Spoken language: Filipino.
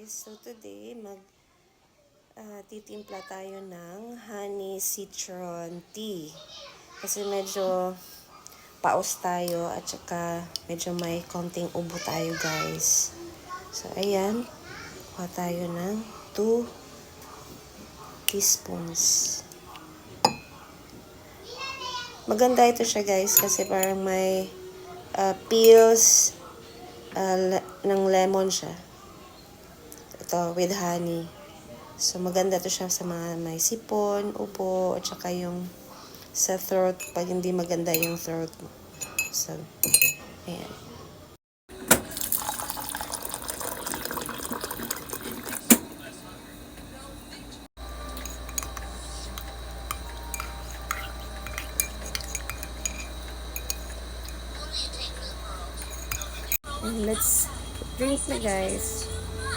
guys, so today titimpla tayo ng honey citron tea. Kasi medyo paus tayo at saka medyo may konting ubo tayo guys. So ayan, kuha tayo ng 2 teaspoons. Maganda ito siya guys kasi parang may peels ng lemon siya. Ito with honey. So maganda to siya sa mga may sipon, ubo, at saka yung sa throat pag hindi maganda yung throat mo. So, ayan. And let's drink na guys.